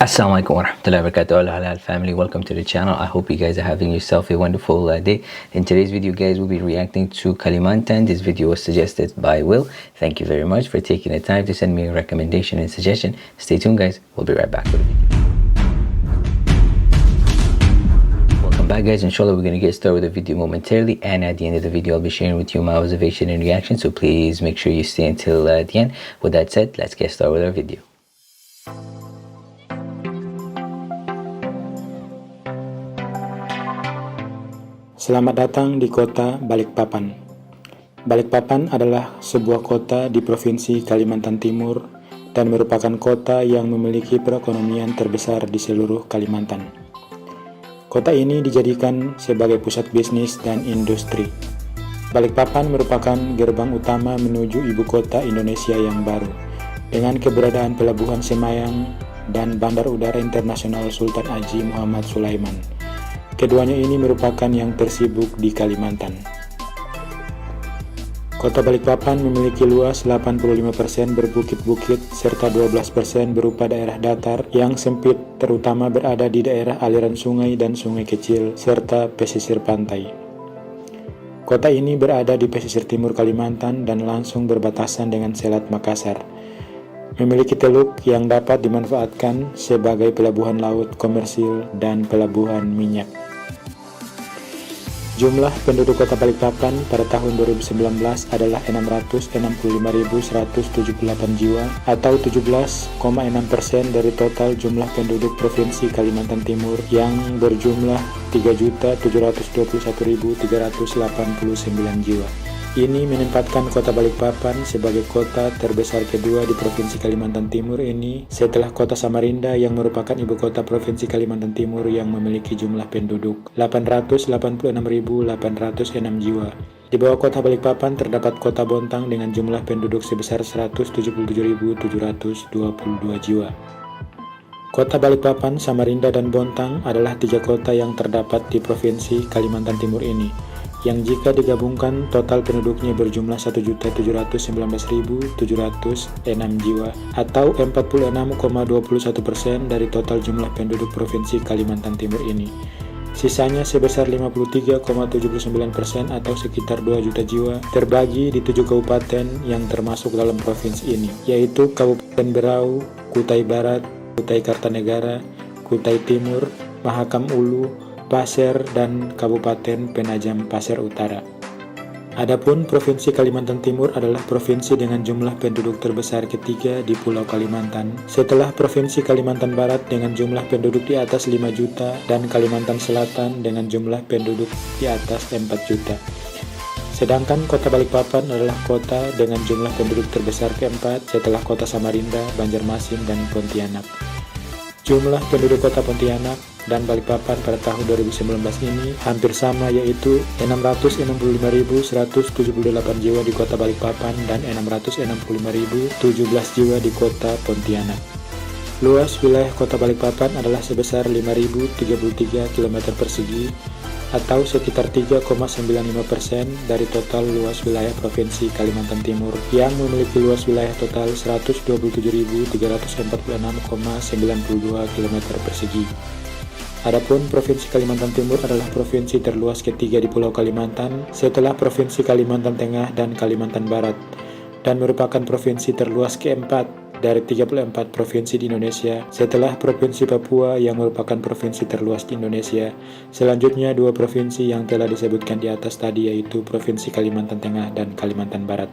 Assalamualaikum warahmatullahi wabarakatuh, all halal family. Welcome to the channel. I hope you guys are having yourself a wonderful day. In today's video, guys, we'll be reacting to Kalimantan. This video was suggested by Will. Thank you very much for taking the time to send me a recommendation and suggestion. Stay tuned, guys. We'll be right back with the video. Welcome back, guys. Inshallah, we're going to get started with the video momentarily, and at the end of the video I'll be sharing with you my observation and reaction, so please make sure you stay until the end. With that said, let's get started with our video. Selamat datang di kota Balikpapan. Balikpapan adalah sebuah kota di Provinsi Kalimantan Timur dan merupakan kota yang memiliki perekonomian terbesar di seluruh Kalimantan. Kota ini dijadikan sebagai pusat bisnis dan industri. Balikpapan merupakan gerbang utama menuju ibu kota Indonesia yang baru, dengan keberadaan Pelabuhan Semayang dan Bandar Udara Internasional Sultan Haji Muhammad Sulaiman. Keduanya ini merupakan yang tersibuk di Kalimantan. Kota Balikpapan memiliki luas 85% berbukit-bukit serta 12% berupa daerah datar yang sempit, terutama berada di daerah aliran sungai dan sungai kecil serta pesisir pantai. Kota ini berada di pesisir timur Kalimantan dan langsung berbatasan dengan Selat Makassar. Memiliki teluk yang dapat dimanfaatkan sebagai pelabuhan laut komersil dan pelabuhan minyak. Jumlah penduduk kota Balikpapan pada tahun 2019 adalah 665.178 jiwa atau 17,6% dari total jumlah penduduk Provinsi Kalimantan Timur yang berjumlah 3.721.389 jiwa. Ini menempatkan kota Balikpapan sebagai kota terbesar kedua di Provinsi Kalimantan Timur ini setelah kota Samarinda yang merupakan ibu kota Provinsi Kalimantan Timur yang memiliki jumlah penduduk 886.806 jiwa. Di bawah kota Balikpapan terdapat kota Bontang dengan jumlah penduduk sebesar 177.722 jiwa. Kota Balikpapan, Samarinda, dan Bontang adalah tiga kota yang terdapat di Provinsi Kalimantan Timur ini, yang jika digabungkan total penduduknya berjumlah 1.719.706 jiwa atau 46,21% dari total jumlah penduduk Provinsi Kalimantan Timur ini. Sisanya sebesar 53,79% atau sekitar 2 juta jiwa terbagi di 7 kabupaten yang termasuk dalam provinsi ini, yaitu Kabupaten Berau, Kutai Barat, Kutai Kartanegara, Kutai Timur, Mahakam Ulu, Pasir, dan Kabupaten Penajam Pasir Utara. Adapun Provinsi Kalimantan Timur adalah provinsi dengan jumlah penduduk terbesar ketiga di Pulau Kalimantan, setelah Provinsi Kalimantan Barat dengan jumlah penduduk di atas 5 juta dan Kalimantan Selatan dengan jumlah penduduk di atas 4 juta. Sedangkan kota Balikpapan adalah kota dengan jumlah penduduk terbesar keempat setelah kota Samarinda, Banjarmasin, dan Pontianak. Jumlah penduduk kota Pontianak dan Balikpapan pada tahun 2019 ini hampir sama, yaitu 665.178 jiwa di kota Balikpapan dan 665.017 jiwa di kota Pontianak. Luas wilayah kota Balikpapan adalah sebesar 5.033 km persegi atau sekitar 3,95% dari total luas wilayah Provinsi Kalimantan Timur yang memiliki luas wilayah total 127.346,92 km persegi. Adapun Provinsi Kalimantan Timur adalah provinsi terluas ketiga di Pulau Kalimantan setelah Provinsi Kalimantan Tengah dan Kalimantan Barat, dan merupakan provinsi terluas keempat dari 34 provinsi di Indonesia setelah Provinsi Papua yang merupakan provinsi terluas di Indonesia. Selanjutnya dua provinsi yang telah disebutkan di atas tadi, yaitu Provinsi Kalimantan Tengah dan Kalimantan Barat.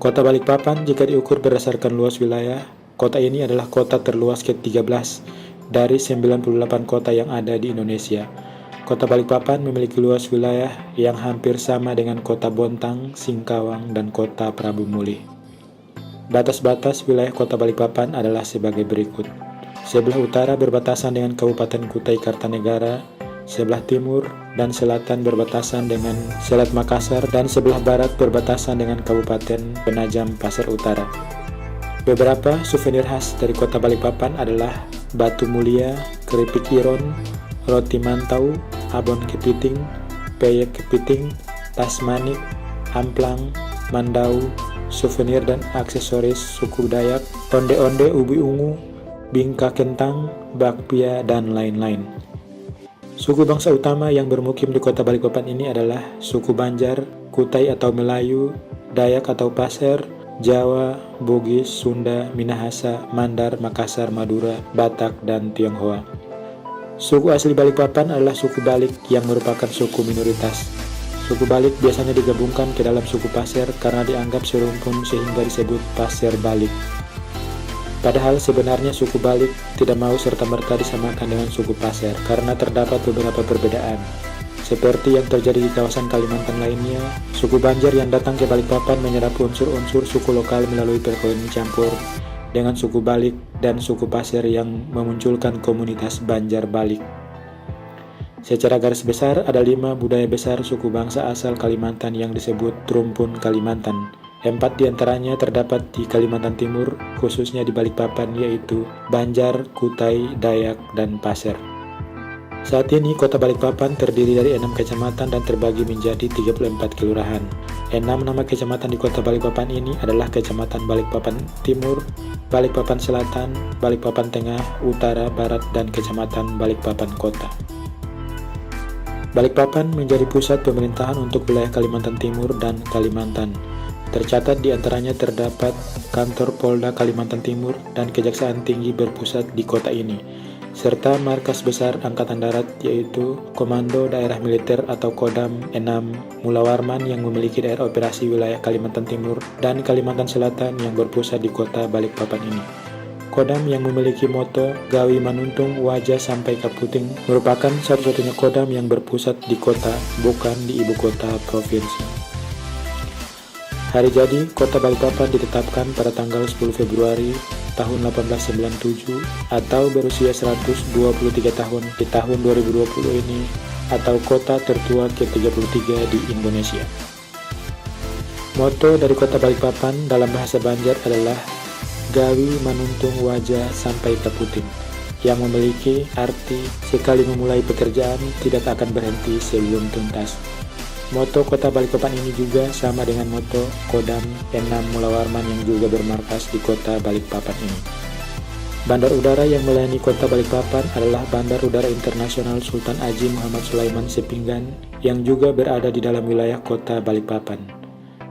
Kota Balikpapan jika diukur berdasarkan luas wilayah, kota ini adalah kota terluas ke-13 dari 98 kota yang ada di Indonesia. Kota Balikpapan memiliki luas wilayah yang hampir sama dengan kota Bontang, Singkawang, dan kota Prabu Muli. Batas-batas wilayah kota Balikpapan adalah sebagai berikut. Sebelah utara berbatasan dengan Kabupaten Kutai Kartanegara, sebelah timur dan selatan berbatasan dengan Selat Makassar, dan sebelah barat berbatasan dengan Kabupaten Penajam Pasir Utara. Beberapa souvenir khas dari kota Balikpapan adalah batu mulia, keripik iron, roti mantau, abon kepiting, peyek kepiting, tas manik, amplang, mandau, souvenir dan aksesoris suku Dayak, onde-onde ubi ungu, bingka kentang, bakpia, dan lain-lain. Suku bangsa utama yang bermukim di kota Balikpapan ini adalah suku Banjar, Kutai atau Melayu, Dayak atau Pasir, Jawa, Bugis, Sunda, Minahasa, Mandar, Makassar, Madura, Batak, dan Tionghoa. Suku asli Balikpapan adalah suku Balik yang merupakan suku minoritas. Suku Balik biasanya digabungkan ke dalam suku Pasir karena dianggap serumpun sehingga disebut Pasir Balik. Padahal sebenarnya suku Balik tidak mau serta-merta disamakan dengan suku Pasir karena terdapat beberapa perbedaan. Seperti yang terjadi di kawasan Kalimantan lainnya, suku Banjar yang datang ke Balikpapan menyerap unsur-unsur suku lokal melalui perkawinan campur dengan suku Balik dan suku Pasir yang memunculkan komunitas Banjar Balik. Secara garis besar, ada 5 budaya besar suku bangsa asal Kalimantan yang disebut rumpun Kalimantan. 4 diantaranya terdapat di Kalimantan Timur, khususnya di Balikpapan, yaitu Banjar, Kutai, Dayak, dan Pasir. Saat ini, kota Balikpapan terdiri dari 6 kecamatan dan terbagi menjadi 34 kelurahan. 6 nama kecamatan di kota Balikpapan ini adalah Kecamatan Balikpapan Timur, Balikpapan Selatan, Balikpapan Tengah, Utara, Barat, dan Kecamatan Balikpapan Kota. Balikpapan menjadi pusat pemerintahan untuk wilayah Kalimantan Timur dan Kalimantan. Tercatat di antaranya terdapat kantor Polda Kalimantan Timur dan Kejaksaan Tinggi berpusat di kota ini, serta markas besar Angkatan Darat yaitu Komando Daerah Militer atau Kodam 6 Mula Warman yang memiliki daerah operasi wilayah Kalimantan Timur dan Kalimantan Selatan yang berpusat di kota Balikpapan ini. Kodam yang memiliki moto Gawi Manuntung Wajah Sampai Kaputing merupakan satu-satunya kodam yang berpusat di kota, bukan di ibu kota provinsi. Hari jadi kota Balikpapan ditetapkan pada tanggal 10 Februari tahun 1897 atau berusia 123 tahun di tahun 2020 ini, atau kota tertua ke-33 di Indonesia. Moto dari kota Balikpapan dalam bahasa Banjar adalah Gawi Manuntung Wajah Sampai Kaputing, yang memiliki arti sekali memulai pekerjaan tidak akan berhenti sebelum tuntas. Moto kota Balikpapan ini juga sama dengan moto Kodam 6 Mula Warman yang juga bermarkas di kota Balikpapan ini. Bandar udara yang melayani kota Balikpapan adalah Bandar Udara Internasional Sultan Haji Muhammad Sulaiman Sepinggan yang juga berada di dalam wilayah kota Balikpapan.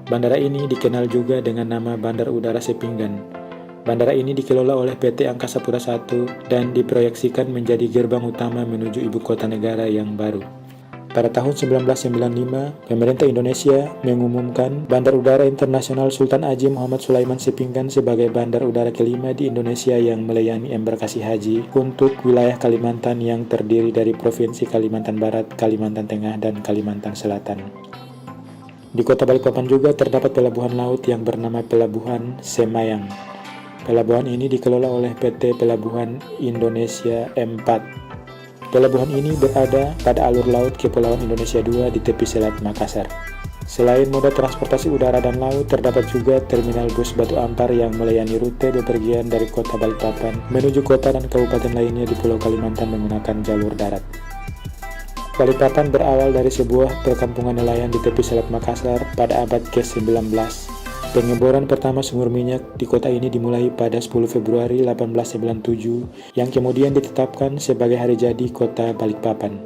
Bandara ini dikenal juga dengan nama Bandar Udara Sepinggan. Bandara ini dikelola oleh PT Angkasa Pura I dan diproyeksikan menjadi gerbang utama menuju ibu kota negara yang baru. Pada tahun 1995, pemerintah Indonesia mengumumkan Bandar Udara Internasional Sultan Haji Muhammad Sulaiman Sepinggan sebagai bandar udara kelima di Indonesia yang melayani embarkasi haji untuk wilayah Kalimantan yang terdiri dari Provinsi Kalimantan Barat, Kalimantan Tengah, dan Kalimantan Selatan. Di kota Balikpapan juga terdapat pelabuhan laut yang bernama Pelabuhan Semayang. Pelabuhan ini dikelola oleh PT Pelabuhan Indonesia M4. Pelabuhan ini berada pada alur laut Kepulauan Indonesia II di tepi selat Makassar. Selain moda transportasi udara dan laut, terdapat juga terminal bus Batu Ampar yang melayani rute bepergian dari kota Balikpapan menuju kota dan kabupaten lainnya di Pulau Kalimantan menggunakan jalur darat. Balikpapan berawal dari sebuah perkampungan nelayan di tepi selat Makassar pada abad ke-19. Pengeboran pertama sumur minyak di kota ini dimulai pada 10 Februari 1897 yang kemudian ditetapkan sebagai hari jadi kota Balikpapan.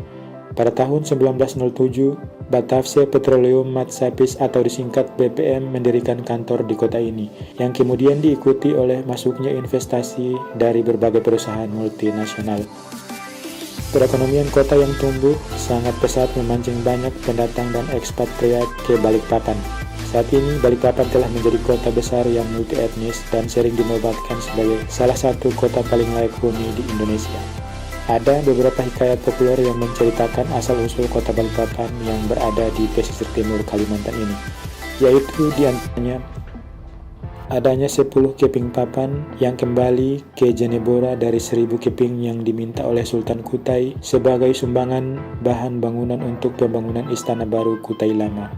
Pada tahun 1907, Batavse Petroleum Matsapis atau disingkat BPM mendirikan kantor di kota ini, yang kemudian diikuti oleh masuknya investasi dari berbagai perusahaan multinasional. Perekonomian kota yang tumbuh sangat pesat memancing banyak pendatang dan ekspatriat ke Balikpapan. Saat ini, Balikpapan telah menjadi kota besar yang multi etnis dan sering dinobatkan sebagai salah satu kota paling layak huni di Indonesia. Ada beberapa hikayat populer yang menceritakan asal-usul kota Balikpapan yang berada di pesisir timur Kalimantan ini, yaitu diantaranya adanya 10 keping papan yang kembali ke Jenebora dari 1000 keping yang diminta oleh Sultan Kutai sebagai sumbangan bahan bangunan untuk pembangunan Istana Baru Kutai Lama.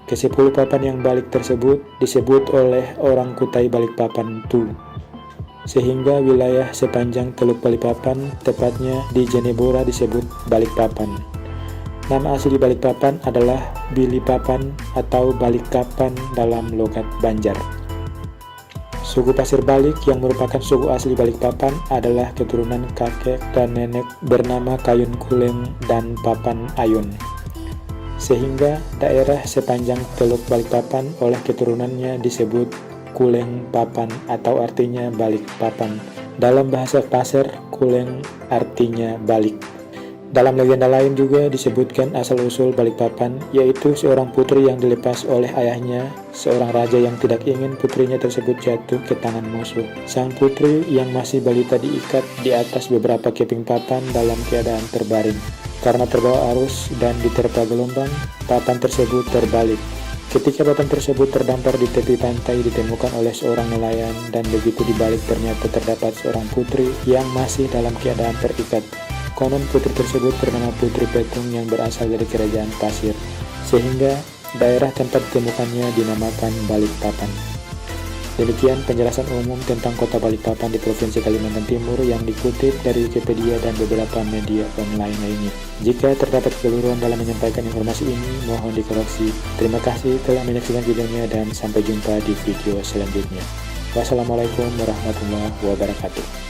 Ke-10 papan yang balik tersebut disebut oleh orang Kutai Balikpapan Tu, sehingga wilayah sepanjang Teluk Balikpapan, tepatnya di Jenebora, disebut Balikpapan. Nama asli Balikpapan adalah Bilipapan atau Balikkapan dalam logat Banjar. Suku Pasir Balik yang merupakan suku asli Balikpapan adalah keturunan kakek dan nenek bernama Kayun Kuleng dan Papan Ayun. Sehingga daerah sepanjang Teluk Balikpapan oleh keturunannya disebut Kuleng Papan atau artinya Balikpapan. Dalam bahasa Pasir, Kuleng artinya balik. Dalam legenda lain juga disebutkan asal-usul Balikpapan, yaitu seorang putri yang dilepas oleh ayahnya, seorang raja yang tidak ingin putrinya tersebut jatuh ke tangan musuh. Sang putri yang masih balita diikat di atas beberapa keping papan dalam keadaan terbaring. Karena terbawa arus dan diterpa gelombang, papan tersebut terbalik. Ketika papan tersebut terdampar di tepi pantai ditemukan oleh seorang nelayan dan begitu dibalik ternyata terdapat seorang putri yang masih dalam keadaan terikat. Konon putri tersebut bernama Putri Petung yang berasal dari kerajaan Pasir, sehingga daerah tempat ditemukannya dinamakan Balikpapan. Demikian penjelasan umum tentang kota Balikpapan di Provinsi Kalimantan Timur yang dikutip dari Wikipedia dan beberapa media online lainnya. Jika terdapat kekeliruan dalam menyampaikan informasi ini, mohon dikoreksi. Terima kasih telah menyaksikan videonya dan sampai jumpa di video selanjutnya. Wassalamualaikum warahmatullahi wabarakatuh.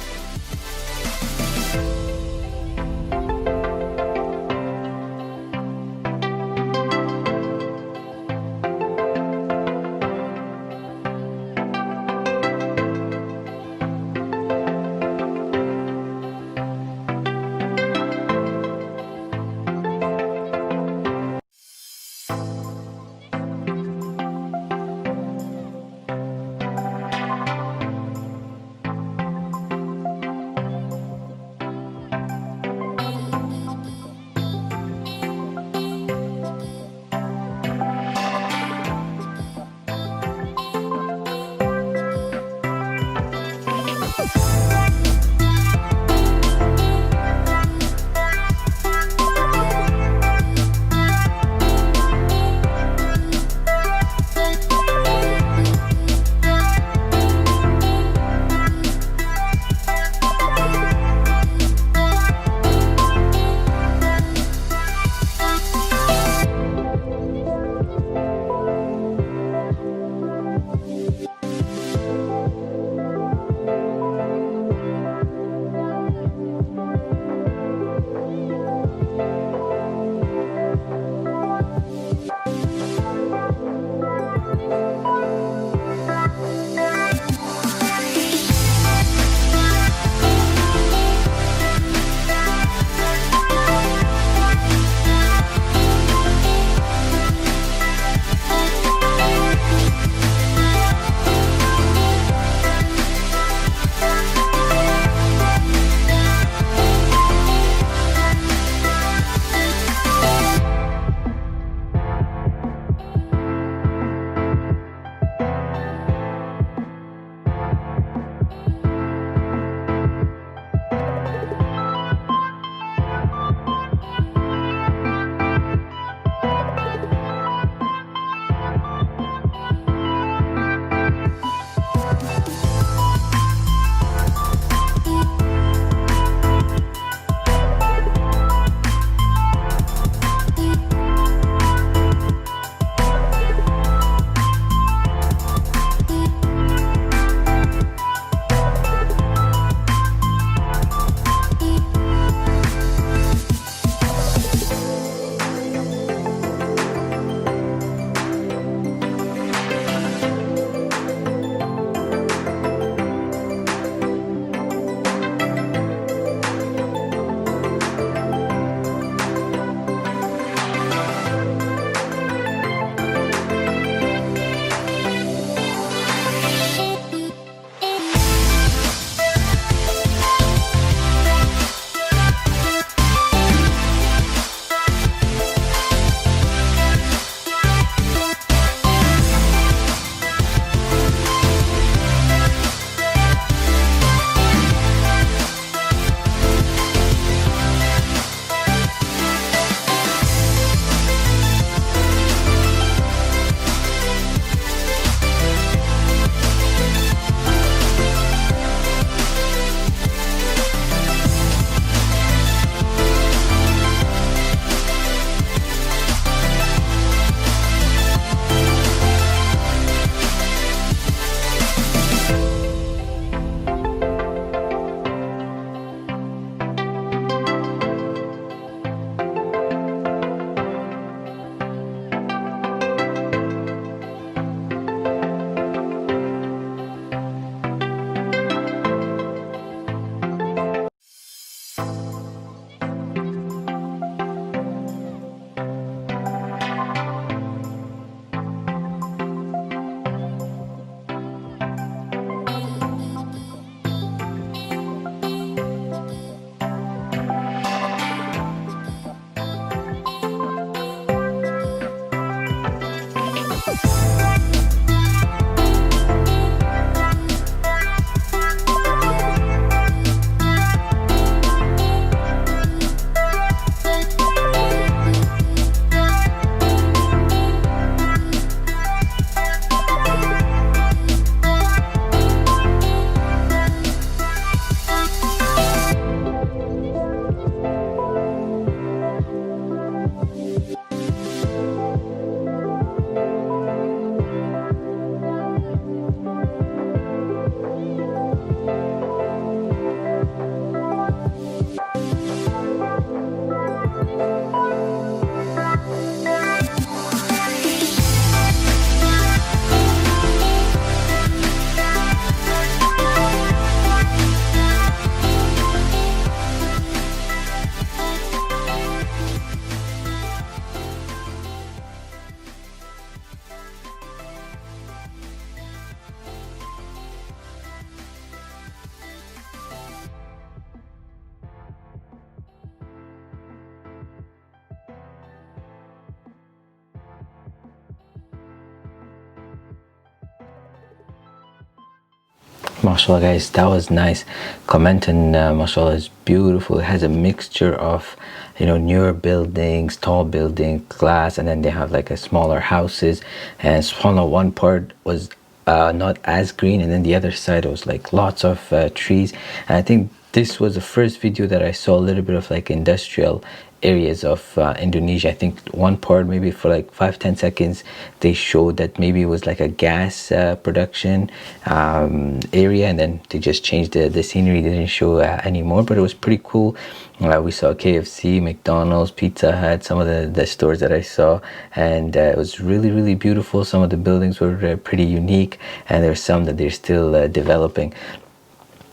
MashaAllah guys, that was nice. Kelantan, MashaAllah, is beautiful. It has a mixture of, you know, newer buildings, tall buildings, glass, and then they have like a smaller houses. And SubhanAllah, one part was not as green, and then the other side was like lots of trees. And I think this was the first video that I saw a little bit of like industrial areas of Indonesia. I think one part, maybe for like 5-10 seconds, they showed that maybe it was like a gas production area, and then they just changed the scenery. They didn't show anymore, but it was pretty cool. We saw KFC, McDonald's, Pizza Hut, some of the stores that I saw, and it was really beautiful. Some of the buildings were pretty unique, and there's some that they're still developing.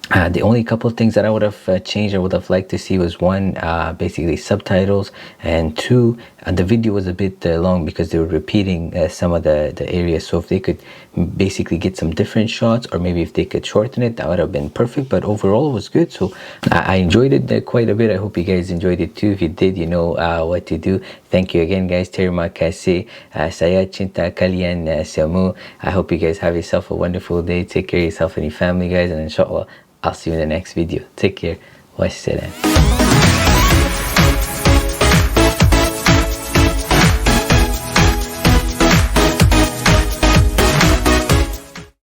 The only couple of things that I would have changed, I would have liked to see, was one, basically subtitles, and two, the video was a bit long because they were repeating some of the areas. So if they could basically get some different shots, or maybe if they could shorten it, that would have been perfect. But overall it was good, so I enjoyed it quite a bit. I hope you guys enjoyed it too. If you did, you know what to do. Thank you again guys. Terima kasih. Saya cinta kalian semua. I hope you guys have yourself a wonderful day. Take care of yourself and your family guys, and inshallah I'll see you in the next video. Take care. Wassalam.